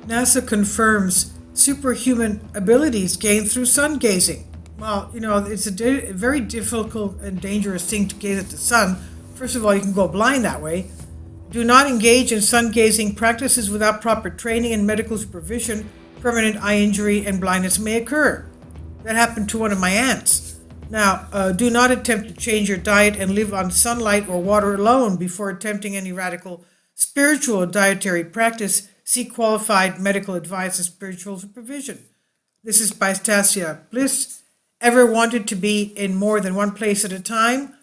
NASA confirms superhuman abilities gained through sun gazing. Well, it's a very difficult and dangerous thing to gaze at the sun. First of all, you can go blind that way. Do not engage in sun gazing practices without proper training and medical supervision. Permanent eye injury and blindness may occur. That happened to one of my aunts. Now, do not attempt to change your diet and live on sunlight or water alone before attempting any radical spiritual or dietary practice. Seek qualified medical advice and spiritual supervision. This is by Stasia Bliss. Ever wanted to be in more than one place at a time?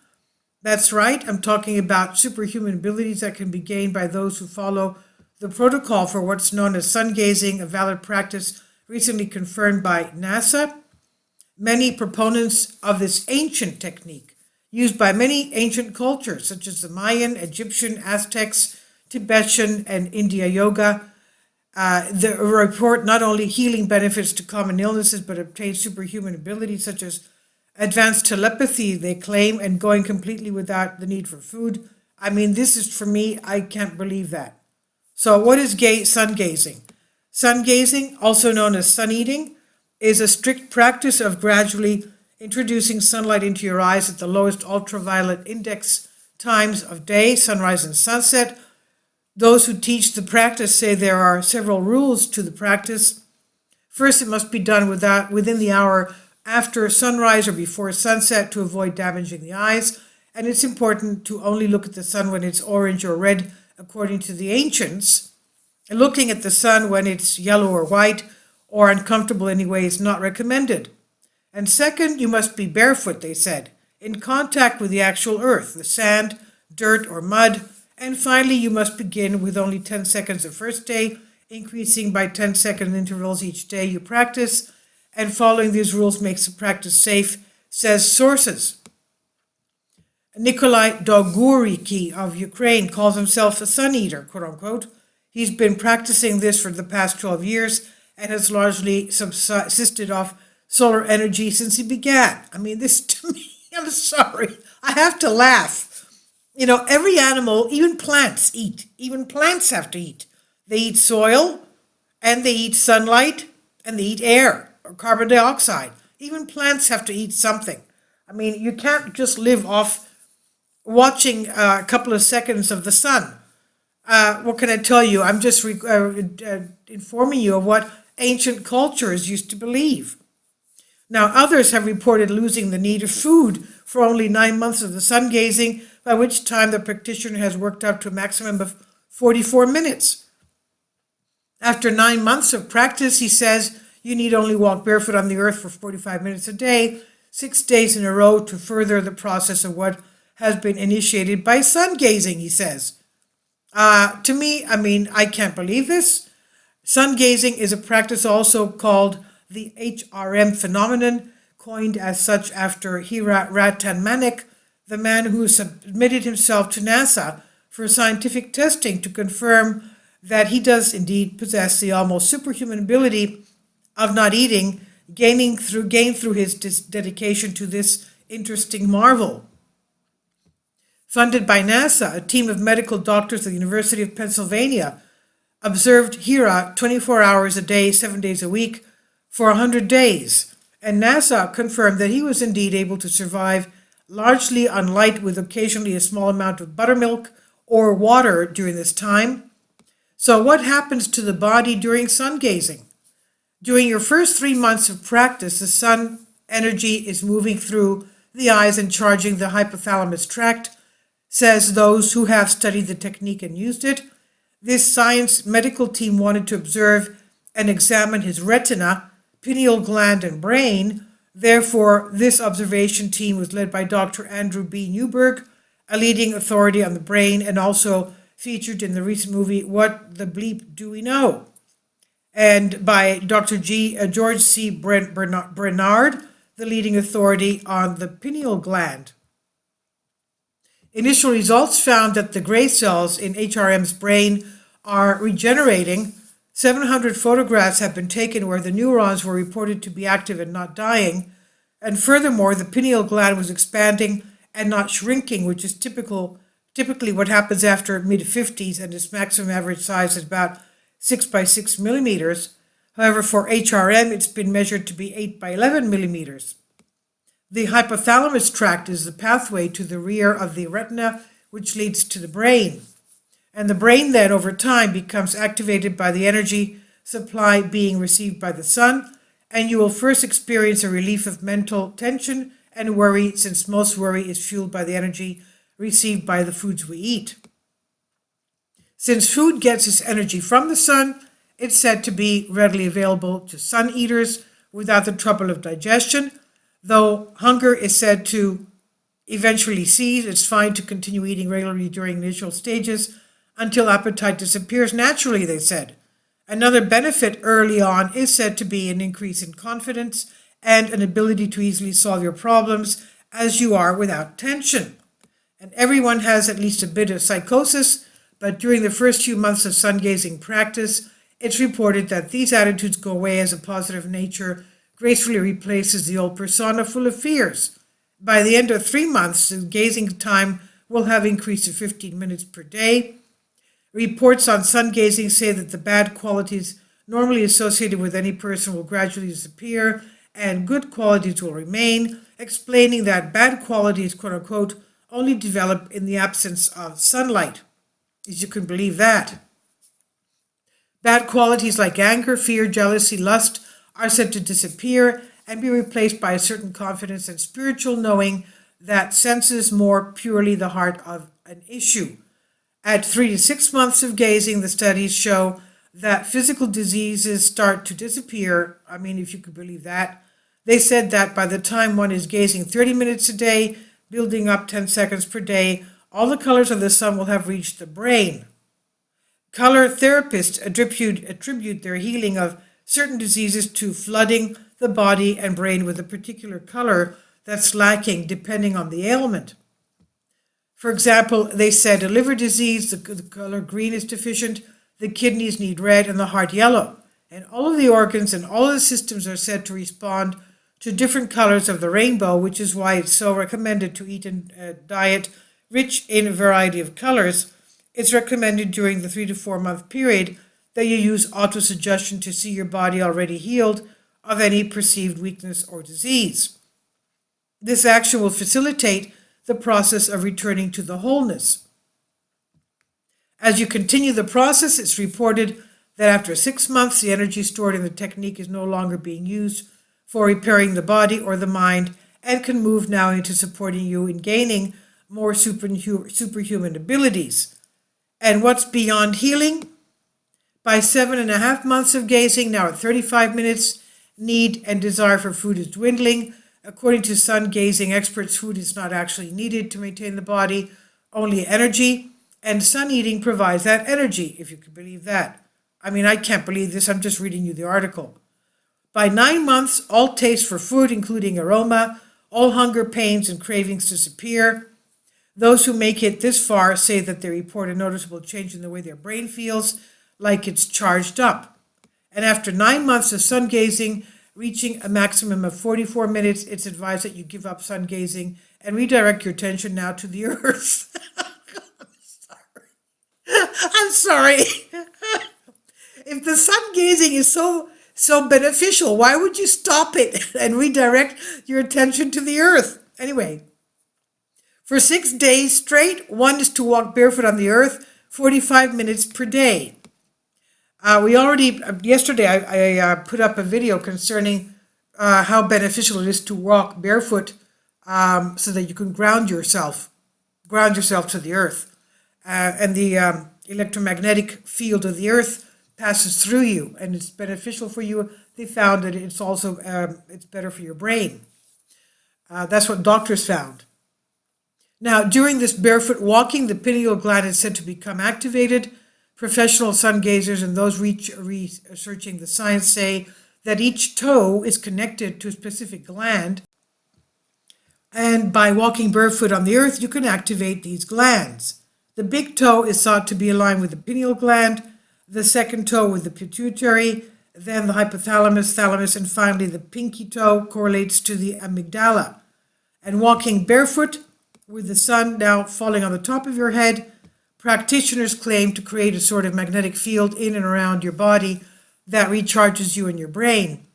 That's right. I'm talking about superhuman abilities that can be gained by those who follow the protocol for what's known as sun gazing, a valid practice recently confirmed by NASA. Many proponents of this ancient technique, used by many ancient cultures such as the Mayan, Egyptian, Aztecs, Tibetan, and India yoga, the report not only healing benefits to common illnesses, but obtain superhuman abilities such as advanced telepathy, they claim, and going completely without the need for food. I mean, this is, for me, I can't believe that. So what is sun gazing? Sun gazing, also known as sun eating, is a strict practice of gradually introducing sunlight into your eyes at the lowest ultraviolet index times of day, sunrise and sunset. Those who teach the practice say there are several rules to the practice. First, it must be done within the hour after sunrise or before sunset to avoid damaging the eyes. And it's important to only look at the sun when it's orange or red, according to the ancients. And looking at the sun when it's yellow or white or uncomfortable anyway is not recommended. And second, you must be barefoot, they said, in contact with the actual earth, the sand, dirt, or mud. And finally, you must begin with only 10 seconds the first day, increasing by 10-second intervals each day you practice. And following these rules makes the practice safe, says sources. Nikolai Doguriki of Ukraine calls himself a sun eater, quote unquote. He's been practicing this for the past 12 years and has largely subsisted off solar energy since he began. I mean, this to me, I'm sorry, I have to laugh. Every animal, even plants eat. Even plants have to eat. They eat soil, and they eat sunlight, and they eat air, or carbon dioxide. Even plants have to eat something. I mean, you can't just live off watching a couple of seconds of the sun. What can I tell you? I'm just informing you of what ancient cultures used to believe. Now, others have reported losing the need of food for only 9 months of the sun gazing, by which time the practitioner has worked up to a maximum of 44 minutes. After 9 months of practice, he says, you need only walk barefoot on the earth for 45 minutes a day, 6 days in a row to further the process of what has been initiated by sun gazing, he says. To me, I can't believe this. Sun gazing is a practice also called the HRM phenomenon, coined as such after Hira Ratanmanik, the man who submitted himself to NASA for scientific testing to confirm that he does indeed possess the almost superhuman ability of not eating, gained through his dedication to this interesting marvel. Funded by NASA, a team of medical doctors at the University of Pennsylvania observed Hira 24 hours a day, 7 days a week, for 100 days, and NASA confirmed that he was indeed able to survive largely on light with occasionally a small amount of buttermilk or water during this time. So what happens to the body during sun gazing? During your first 3 months of practice, the sun energy is moving through the eyes and charging the hypothalamus tract, says those who have studied the technique and used it. This science medical team wanted to observe and examine his retina, pineal gland, and brain. Therefore, this observation team was led by Dr. Andrew B. Newberg, a leading authority on the brain and also featured in the recent movie What the Bleep Do We Know? And by Dr. George C. Bernard, the leading authority on the pineal gland. Initial results found that the gray cells in HRM's brain are regenerating. 700 photographs have been taken where the neurons were reported to be active and not dying. And furthermore, the pineal gland was expanding and not shrinking, which is typically what happens after mid-50s, and its maximum average size is about 6 by 6 millimeters. However, for HRM, it's been measured to be 8 by 11 millimeters. The hypothalamus tract is the pathway to the rear of the retina, which leads to the brain. And the brain then, over time, becomes activated by the energy supply being received by the sun, and you will first experience a relief of mental tension and worry, since most worry is fueled by the energy received by the foods we eat. Since food gets its energy from the sun, it's said to be readily available to sun eaters without the trouble of digestion. Though hunger is said to eventually cease, it's fine to continue eating regularly during initial stages until appetite disappears naturally, they said. Another benefit early on is said to be an increase in confidence and an ability to easily solve your problems as you are without tension. And everyone has at least a bit of psychosis, but during the first few months of sun-gazing practice, it's reported that these attitudes go away as a positive nature gracefully replaces the old persona full of fears. By the end of 3 months, the gazing time will have increased to 15 minutes per day. Reports on sun gazing say that the bad qualities normally associated with any person will gradually disappear and good qualities will remain, explaining that bad qualities, quote unquote, only develop in the absence of sunlight. As you can believe that. Bad qualities like anger, fear, jealousy, lust are said to disappear and be replaced by a certain confidence and spiritual knowing that senses more purely the heart of an issue. At 3 to 6 months of gazing, the studies show that physical diseases start to disappear. I mean, if you could believe that. They said that by the time one is gazing 30 minutes a day, building up 10 seconds per day, all the colors of the sun will have reached the brain. Color therapists attribute their healing of certain diseases to flooding the body and brain with a particular color that's lacking depending on the ailment. For example, they said a liver disease, the color green is deficient, the kidneys need red, and the heart yellow. And all of the organs and all of the systems are said to respond to different colors of the rainbow, which is why it's so recommended to eat a diet rich in a variety of colors. It's recommended during the 3 to 4 month period that you use autosuggestion to see your body already healed of any perceived weakness or disease. This action will facilitate the process of returning to the wholeness. As you continue the process, it's reported that after 6 months, the energy stored in the technique is no longer being used for repairing the body or the mind and can move now into supporting you in gaining more superhuman abilities. And what's beyond healing? By 7.5 months of gazing, now at 35 minutes, need and desire for food is dwindling. According to sun gazing experts, food is not actually needed to maintain the body, only energy, and sun eating provides that energy, if you can believe that. I mean, I can't believe this, I'm just reading you the article. By 9 months, all taste for food, including aroma, all hunger, pains, and cravings disappear. Those who make it this far say that they report a noticeable change in the way their brain feels, like it's charged up. And after 9 months of sun gazing, reaching a maximum of 44 minutes, it's advised that you give up sun gazing and redirect your attention now to the earth. I'm sorry. If the sun gazing is so beneficial, why would you stop it and redirect your attention to the earth? Anyway, for 6 days straight, one is to walk barefoot on the earth 45 minutes per day. Yesterday I put up a video concerning how beneficial it is to walk barefoot so that you can ground yourself to the earth. And the electromagnetic field of the earth passes through you, and it's beneficial for you. They found that it's also it's better for your brain. That's what doctors found. Now, during this barefoot walking, the pineal gland is said to become activated. Professional sun gazers and those researching the science say that each toe is connected to a specific gland, and by walking barefoot on the earth, you can activate these glands. The big toe is thought to be aligned with the pineal gland, the second toe with the pituitary, then the hypothalamus, thalamus, and finally the pinky toe correlates to the amygdala. And walking barefoot with the sun now falling on the top of your head Practitioners claim to create a sort of magnetic field in and around your body that recharges you and your brain.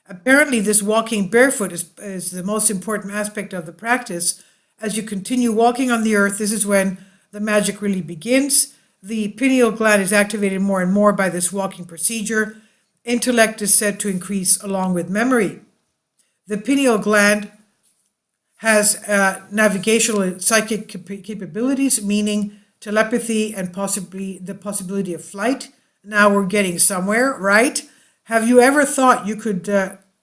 Apparently, this walking barefoot is the most important aspect of the practice. As you continue walking on the earth, this is when the magic really begins. The pineal gland is activated more and more by this walking procedure. Intellect is said to increase along with memory. The pineal gland has navigational and psychic capabilities, meaning telepathy and possibly the possibility of flight. Now we're getting somewhere, right? Have you ever thought you could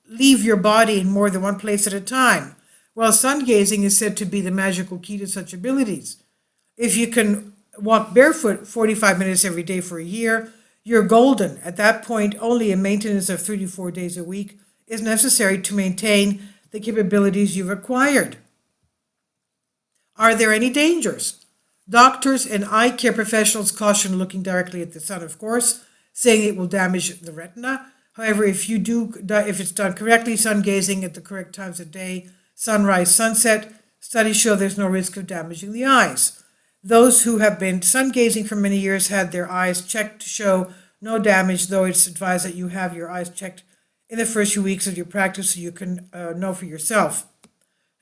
leave your body in more than one place at a time? Well, sun gazing is said to be the magical key to such abilities. If you can walk barefoot 45 minutes every day for a year, you're golden. At that point, only a maintenance of 3 to 4 days a week is necessary to maintain the capabilities you've acquired. Are there any dangers? Doctors and eye care professionals caution looking directly at the sun, of course, saying it will damage the retina. However, if it's done correctly, sun gazing at the correct times of day, sunrise, sunset, studies show there's no risk of damaging the eyes. Those who have been sun gazing for many years had their eyes checked to show no damage, though it's advised that you have your eyes checked in the first few weeks of your practice so you can know for yourself.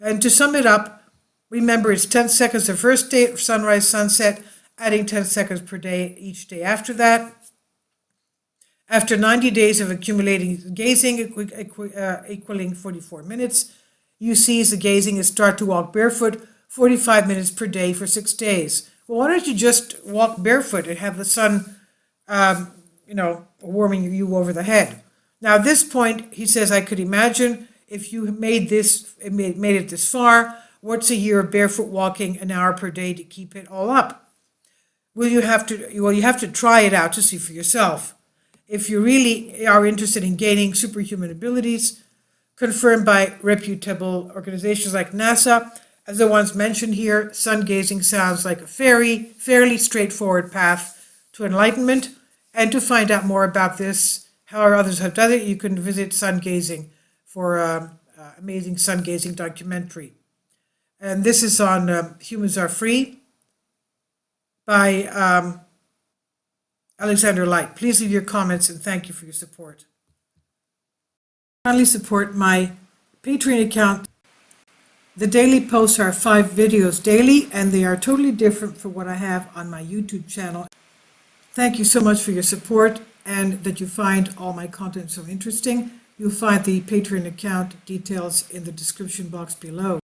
And to sum it up, remember it's 10 seconds the first day of sunrise, sunset, adding 10 seconds per day each day after that. After 90 days of accumulating gazing, equaling 44 minutes, you cease the gazing and start to walk barefoot 45 minutes per day for 6 days. Well, why don't you just walk barefoot and have the sun, warming you over the head? Now, at this point, he says, I could imagine if you made it this far, what's a year of barefoot walking an hour per day to keep it all up? You have to try it out to see for yourself. If you really are interested in gaining superhuman abilities, confirmed by reputable organizations like NASA, as the ones mentioned here, sun gazing sounds like a fairly straightforward path to enlightenment. And to find out more about this, how others have done it, you can visit Sungazing for amazing sun gazing documentary. And this is on Humans Are Free by Alexander Light. Please leave your comments and thank you for your support. Kindly support my Patreon account. The daily posts are 5 videos daily, and they are totally different from what I have on my YouTube channel. Thank you so much for your support and that you find all my content so interesting. You'll find the Patreon account details in the description box below.